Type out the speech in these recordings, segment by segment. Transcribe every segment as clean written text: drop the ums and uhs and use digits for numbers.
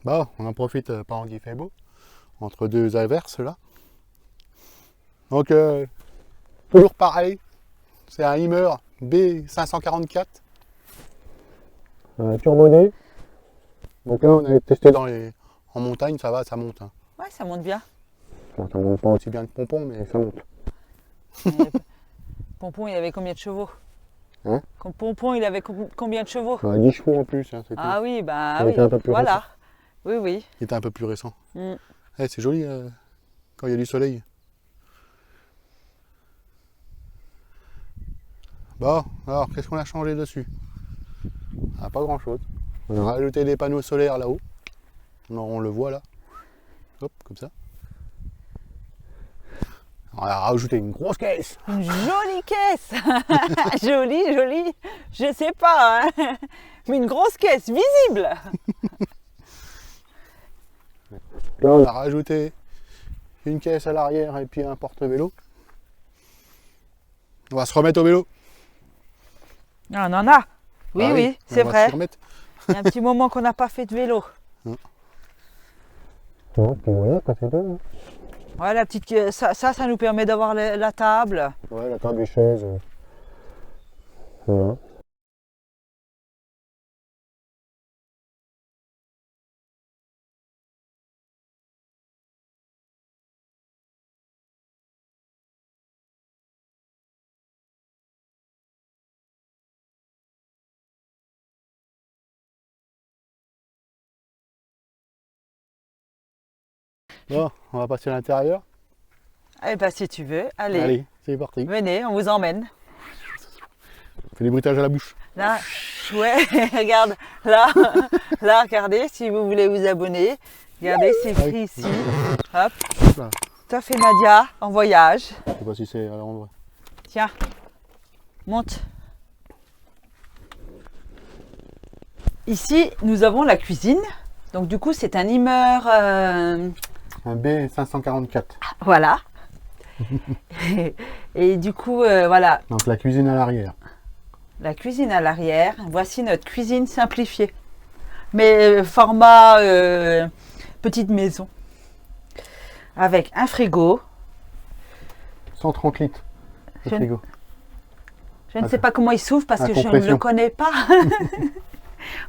Bah, on en profite pendant qu'il fait beau, entre deux averses là. Donc, toujours pareil, c'est un Hummer B544. Turbo D. Donc là, on a testé en montagne, ça va, ça monte. Hein. Ouais, ça monte bien. Bon, ça monte pas aussi bien que Pompon, mais ça monte. Pompon, il avait combien de chevaux? Hein? Pompon, il avait combien de chevaux? 10 chevaux en plus, hein, c'est Ah tout. oui, bah Il oui. était un peu plus Voilà. récent. Oui, oui. Il était un peu plus récent. Mm. C'est joli quand il y a du soleil. Bon, alors qu'est-ce qu'on a changé dessus? Ah, pas grand chose. On a rajouté des panneaux solaires là-haut. On le voit là. Hop, comme ça. On a rajouté une grosse caisse. Une jolie caisse. Jolie, jolie. Je sais pas, hein. Mais une grosse caisse visible. Là, on a rajouté une caisse à l'arrière et puis un porte-vélo. On va se remettre au vélo. Ah, on en a. Oui, Ah oui, c'est on va vrai. s'y remettre. Il y a un petit moment qu'on n'a pas fait de vélo. Non, puis voilà, quoi, c'est tout. Ouais, la petite, ça nous permet d'avoir la table. Ouais, la table et chaise. Voilà. Bon, on va passer à l'intérieur. Eh ben, si tu veux, allez. Allez, c'est parti. Venez, on vous emmène. On fait des bruitages à la bouche. Là, ouais, regarde, là, regardez, si vous voulez vous abonner, regardez, c'est écrit ici. Hop, Là. toi fait Nadia en voyage. Je sais pas si c'est à l'endroit. Tiens, monte. Ici, nous avons la cuisine. Donc du coup, c'est un Hummer, Un B544. voilà. Et du coup, voilà, Donc la cuisine à l'arrière. la cuisine à l'arrière. Voici notre cuisine simplifiée. Mais format petite maison. Avec un frigo. 130 litres de Je- frigo. Je ne sais pas comment il s'ouvre parce À que je ne compression. le connais pas.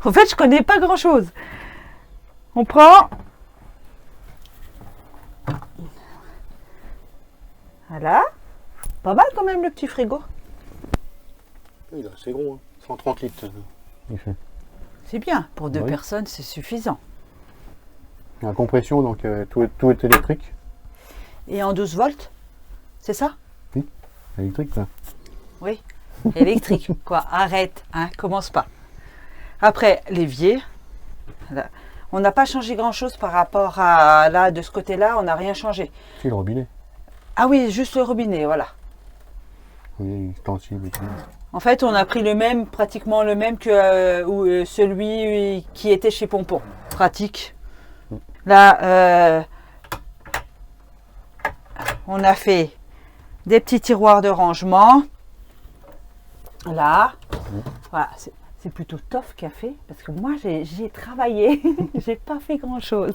En fait, je connais pas grand chose. On prend. Voilà. Pas mal quand même le petit frigo. Il est assez gros, hein. 130 litres. Il fait. C'est bien. Pour deux Oui. personnes, c'est suffisant. La compression, donc tout est électrique. Et en 12 volts, c'est ça? Électrique, là. Oui. Électrique. Quoi? Arrête. Hein, commence pas. Après, l'évier. Voilà. On n'a pas changé grand chose par rapport à là, de ce côté-là, on n'a rien changé. C'est le robinet. Ah oui, juste le robinet, voilà. Oui, extensible et tout. En fait, on a pris le même, pratiquement le même que celui qui était chez Pompon. Pratique. Là, on a fait des petits tiroirs de rangement. Là. Voilà, c'est plutôt Toff qui a fait, parce que moi, j'ai travaillé. J'ai pas fait grand-chose.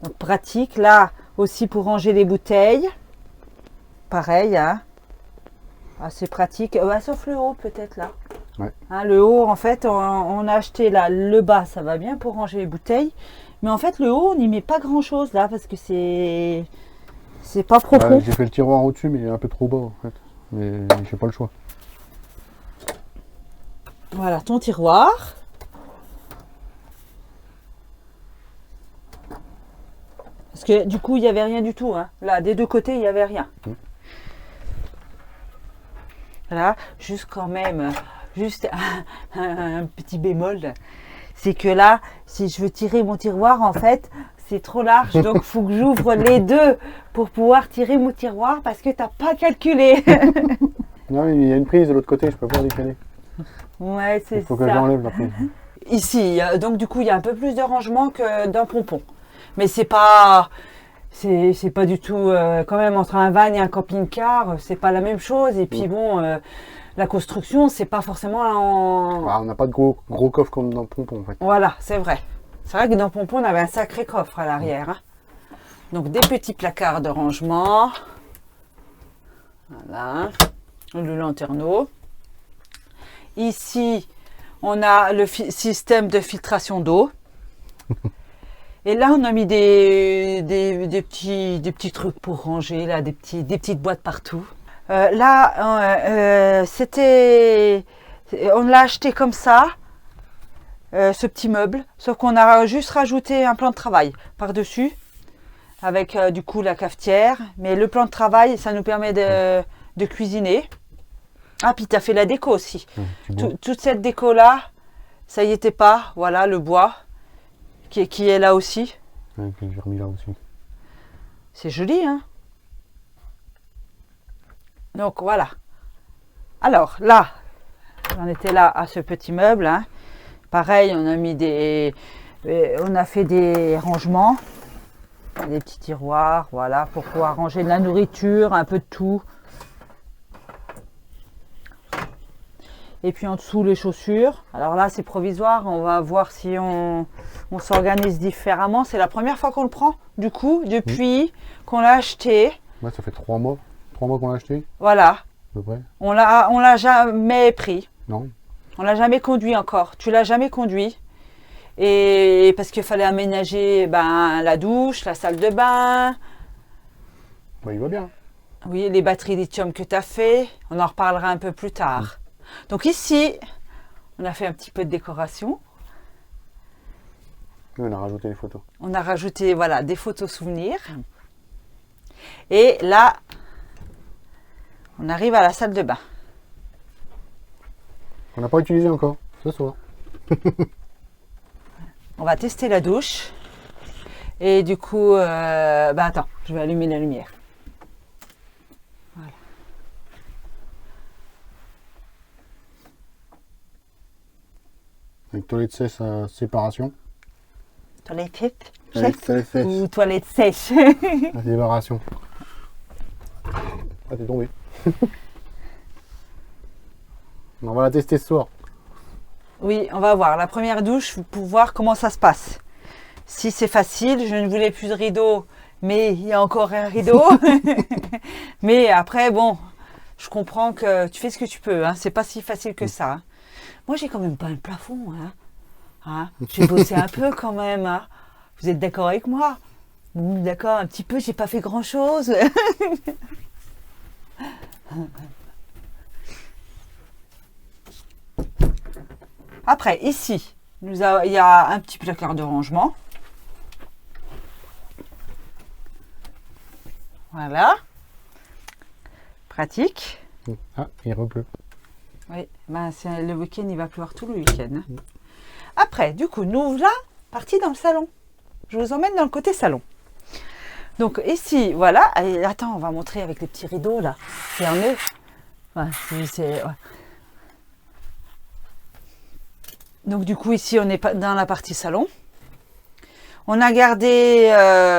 Donc, pratique. Là, aussi pour ranger les bouteilles. Pareil, hein. Ah, c'est pratique, sauf le haut peut-être là. Ouais. Hein, le haut, en fait, on a acheté là, le bas, ça va bien pour ranger les bouteilles. Mais en fait, le haut, on n'y met pas grand-chose là, parce que c'est pas profond. J'ai fait le tiroir au-dessus, mais il est un peu trop bas, en fait. Mais j'ai pas le choix. Voilà, ton tiroir. Parce que du coup, il n'y avait rien du tout. Hein. Là, des deux côtés, il n'y avait rien. Voilà, juste quand même, juste un petit bémol. C'est que là, si je veux tirer mon tiroir, en fait, c'est trop large. Donc, il faut que j'ouvre les deux pour pouvoir tirer mon tiroir parce que tu n'as pas calculé. Non, il y a une prise de l'autre côté, je peux pas décaler. Ouais, c'est ça. Il faut que j'enlève la prise. Ici, donc du coup, il y a un peu plus de rangement que d'un pompon. Mais c'est pas du tout, quand même, entre un van et un camping-car, c'est pas la même chose. Et puis bon, la construction, c'est pas forcément en... Ah, on n'a pas de gros coffre comme dans le Pompon, en fait. Voilà, c'est vrai. C'est vrai que dans Pompon, on avait un sacré coffre à l'arrière. Hein. Donc, des petits placards de rangement. Voilà. Le lanterneau. Ici, on a le système de filtration d'eau. Et là, on a mis des petits trucs pour ranger, là, des petites boîtes partout. Là, on l'a acheté comme ça, ce petit meuble, sauf qu'on a juste rajouté un plan de travail par-dessus, avec du coup la cafetière. Mais le plan de travail, ça nous permet de cuisiner. Ah, puis tu as fait la déco aussi. Toute cette déco-là, ça y était pas. Voilà, le bois qui est là aussi. Ouais, que j'ai remis là aussi. C'est joli, hein? Donc, voilà. Alors, là, j'en étais là à ce petit meuble. Hein. Pareil, on a fait des rangements. Des petits tiroirs, voilà, pour pouvoir ranger de la nourriture, un peu de tout. Et puis en dessous, les chaussures. Alors là, c'est provisoire. On va voir si on s'organise différemment. C'est la première fois qu'on le prend, du coup, depuis qu'on l'a acheté. Ouais, ça fait 3 mois. 3 mois qu'on l'a acheté, Voilà. à peu près. On l'a jamais pris. Non. On l'a jamais conduit encore. Tu l'as jamais conduit. Et parce qu'il fallait aménager la douche, la salle de bain. Bah, il va bien. Oui, les batteries lithium que tu as fait. On en reparlera un peu plus tard. Donc ici, on a fait un petit peu de décoration. Oui, on a rajouté des photos. On a rajouté voilà, des photos souvenirs. Et là, on arrive à la salle de bain. On n'a pas utilisé encore, ce soir. On va tester la douche. Et du coup, attends, je vais allumer la lumière. Voilà. Avec toilette sèche à séparation. Toilette sèche Toilette sèche. ou toilette sèche? La séparation. Ah, t'es tombé. On va la tester ce soir. Oui, on va voir la première douche pour voir comment ça se passe. Si c'est facile, je ne voulais plus de rideau, mais il y a encore un rideau. Mais après, bon, je comprends que tu fais ce que tu peux. Hein. C'est pas si facile que ça. Hein. Moi, j'ai quand même pas un plafond. Hein. J'ai bossé un peu quand même. Hein. Vous êtes d'accord avec moi? D'accord, un petit peu, j'ai pas fait grand-chose. Après, ici, il y a un petit placard de rangement. Voilà. Pratique. Ah, il repleut. Oui, le week-end, il va pleuvoir tout le week-end. Hein. Après, du coup, nous voilà partis dans le salon. Je vous emmène dans le côté salon. Donc ici, voilà. Et, attends, on va montrer avec les petits rideaux là. Fermés. Ouais, ouais. Donc du coup, ici, on est dans la partie salon. On a gardé...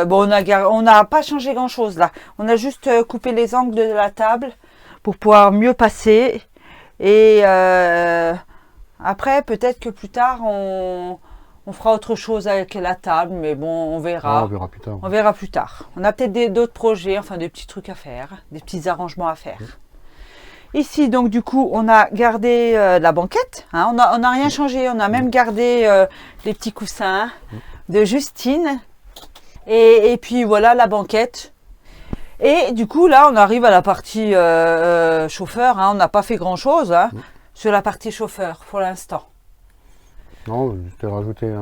on n'a pas changé grand-chose là. On a juste coupé les angles de la table pour pouvoir mieux passer. Et après, peut-être que plus tard, on fera autre chose avec la table. Mais bon, on verra. Ah, on verra plus tard. On verra plus tard. On a peut-être d'autres projets, enfin des petits trucs à faire. Des petits arrangements à faire. Ici, donc, du coup, on a gardé la banquette. Hein, on n'a rien changé. On a même gardé les petits coussins de Justine. Et puis, voilà, la banquette. Et du coup, là, on arrive à la partie chauffeur. Hein, on n'a pas fait grand-chose sur la partie chauffeur pour l'instant. Non, juste rajouter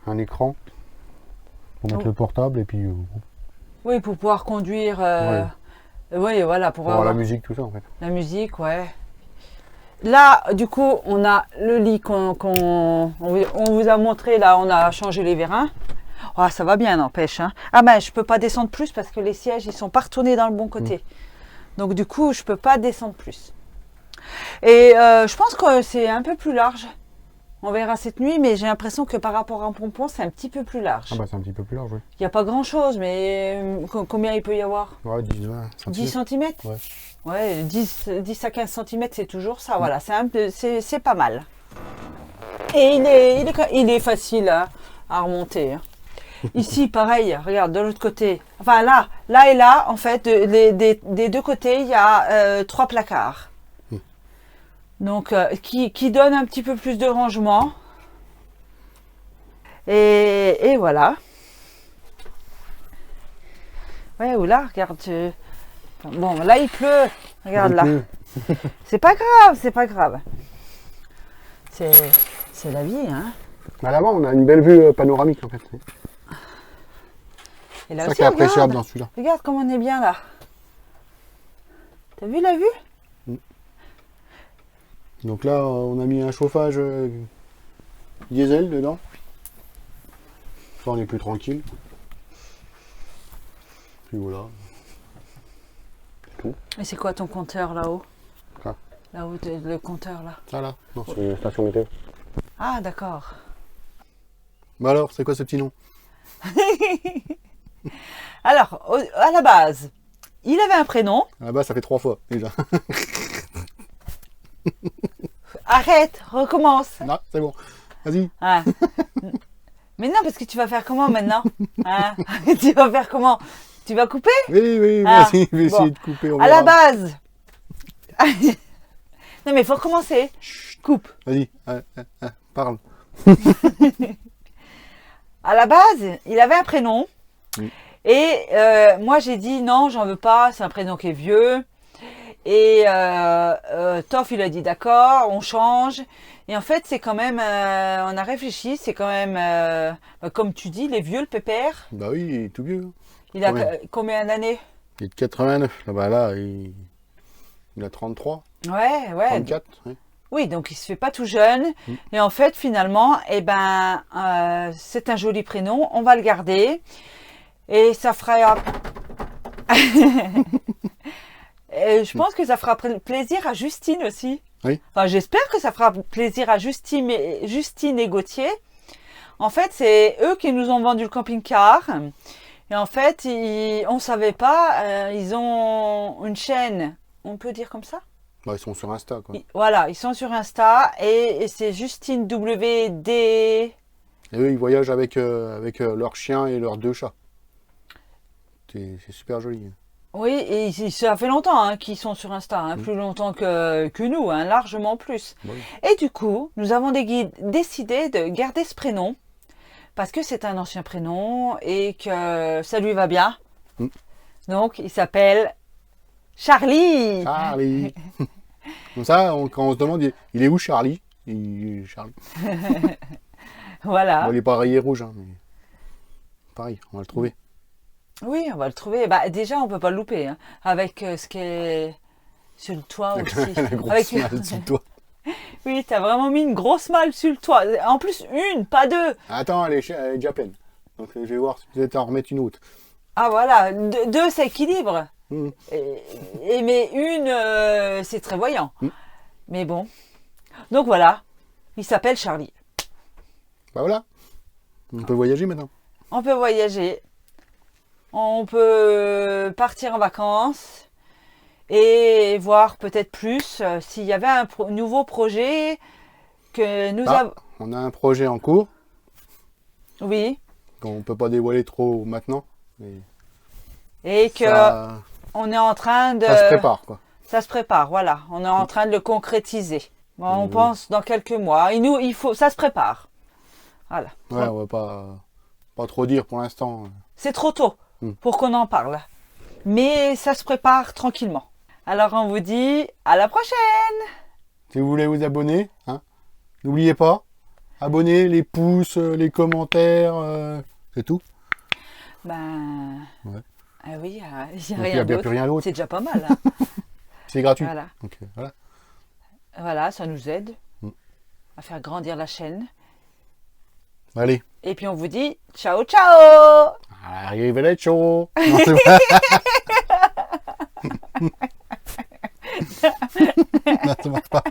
un écran pour mettre le portable et puis... Oui, pour pouvoir conduire... ouais. Oui, voilà, pour avoir la musique, tout ça, en fait. La musique, ouais. Là, du coup, on a le lit qu'on vous a montré. Là, on a changé les vérins. Oh, ça va bien, n'empêche. Hein. Ah ben, je peux pas descendre plus parce que les sièges, ils sont pas retournés dans le bon côté. Donc, du coup, je peux pas descendre plus. Et je pense que c'est un peu plus large. On verra cette nuit, mais j'ai l'impression que par rapport à un pompon, c'est un petit peu plus large. Ah bah c'est un petit peu plus large, oui. Il n'y a pas grand-chose, mais combien il peut y avoir? Ouais, 10-20 cm. 10 cm? Ouais. Ouais, 10 à 15 cm, c'est toujours ça. Voilà, c'est pas mal. Et il est facile à remonter. Hein. Ici, pareil, regarde, de l'autre côté. Enfin, là et là, en fait, des deux côtés, il y a 3 placards. Donc, qui donne un petit peu plus de rangement. Et voilà. Ouais, ou là, regarde. Bon, là, il pleut. Regarde là. C'est pas grave, c'est pas grave. C'est la vie, hein. Bah là-bas, on a une belle vue panoramique, en fait. Et là C'est ça aussi, qui est appréciable regarde, dans celui-là. regarde comme on est bien là. T'as vu la vue? Donc là, on a mis un chauffage diesel dedans. Ça, on est plus tranquille. Puis voilà. C'est tout. Et c'est quoi ton compteur là-haut? Quoi? Là-haut, le compteur là. Ça là? Non, c'est une station météo. Ah, d'accord. Bah alors, c'est quoi ce petit nom? Alors, à la base, il avait un prénom. Ah bah, ça fait 3 fois déjà. Arrête, recommence. Non, c'est bon. Vas-y. Ah. Mais non, parce que tu vas faire comment maintenant? Hein? Tu vas faire comment? Tu vas couper? Oui, Ah, vas-y, je vais bon. essayer de couper. On À la verra. base. Non, mais il faut recommencer. Coupe. Vas-y, parle. À la base, il avait un prénom. Oui. Et moi, j'ai dit non, j'en veux pas. C'est un prénom qui est vieux. Et Toff, il a dit d'accord, on change. Et en fait, c'est quand même, on a réfléchi, c'est quand même, comme tu dis, les vieux, le pépère. Bah oui, il est tout vieux. Il a Combien combien d'années? Il est de 89. Là, bah là, il a 33, Ouais, ouais. 34. Ouais. Oui, donc il se fait pas tout jeune. Et en fait, finalement, eh ben, c'est un joli prénom. On va le garder. Et ça fera... Et je pense que ça fera plaisir à Justine aussi. Oui. Enfin, j'espère que ça fera plaisir à Justine et Gauthier. En fait, c'est eux qui nous ont vendu le camping-car. Et en fait, on ne savait pas, ils ont une chaîne, on peut dire comme ça? Bah, ils sont sur Insta, quoi. Voilà, ils sont sur Insta et c'est Justine WD. Et eux, ils voyagent avec leur chien et leurs 2 chats. C'est super joli. Oui, et ça fait longtemps hein, qu'ils sont sur Insta, hein, plus longtemps que nous, hein, largement plus. Oui. Et du coup, nous avons décidé de garder ce prénom parce que c'est un ancien prénom et que ça lui va bien. Donc, il s'appelle Charlie. Charlie. Comme ça, quand on se demande, il est où Charlie? Charlie. Voilà. Bon, il n'est pas rayé rouge, hein, mais pareil, on va le trouver. Oui, on va le trouver. Bah, déjà, on peut pas le louper. Hein, avec ce qui est sur le toit Avec aussi. la grosse Avec... malle sur le toit. Oui, tu as vraiment mis une grosse malle sur le toit. En plus, une, pas deux. Attends, elle est déjà pleine. Donc je vais voir si vous êtes à en remettre une autre. Ah voilà, deux, ça équilibre. Mmh. Mais une, c'est très voyant. Mais bon. Donc voilà, il s'appelle Charlie. Bah voilà, on peut voyager maintenant. On peut voyager. On peut partir en vacances et voir peut-être plus s'il y avait un nouveau projet que nous avons. On a un projet en cours. Oui. Qu'on ne peut pas dévoiler trop maintenant. Et que on est en train de... Ça se prépare, quoi. Ça se prépare, voilà. On est en train de le concrétiser. Bon, on pense dans quelques mois. Et ça se prépare. Voilà. Ouais, on va pas trop dire pour l'instant. C'est trop tôt pour qu'on en parle. Mais ça se prépare tranquillement. Alors on vous dit à la prochaine. Si vous voulez vous abonner, hein, n'oubliez pas, abonnez, les pouces, les commentaires, c'est tout. Ben... Ouais. Ah oui, il n'y a Donc, rien d'autre. plus rien d'autre. C'est déjà pas mal. Hein. C'est gratuit. Voilà. Donc, voilà. Voilà, ça nous aide à faire grandir la chaîne. Allez. Et puis on vous dit ciao ciao. Arrivederci. Non, non, ça marche pas.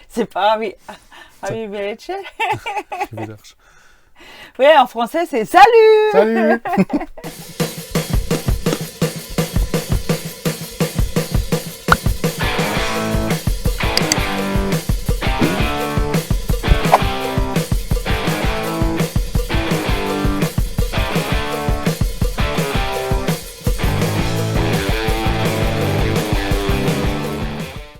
C'est pas arrivederci. Arrivederci. Oui, en français c'est salut. Salut.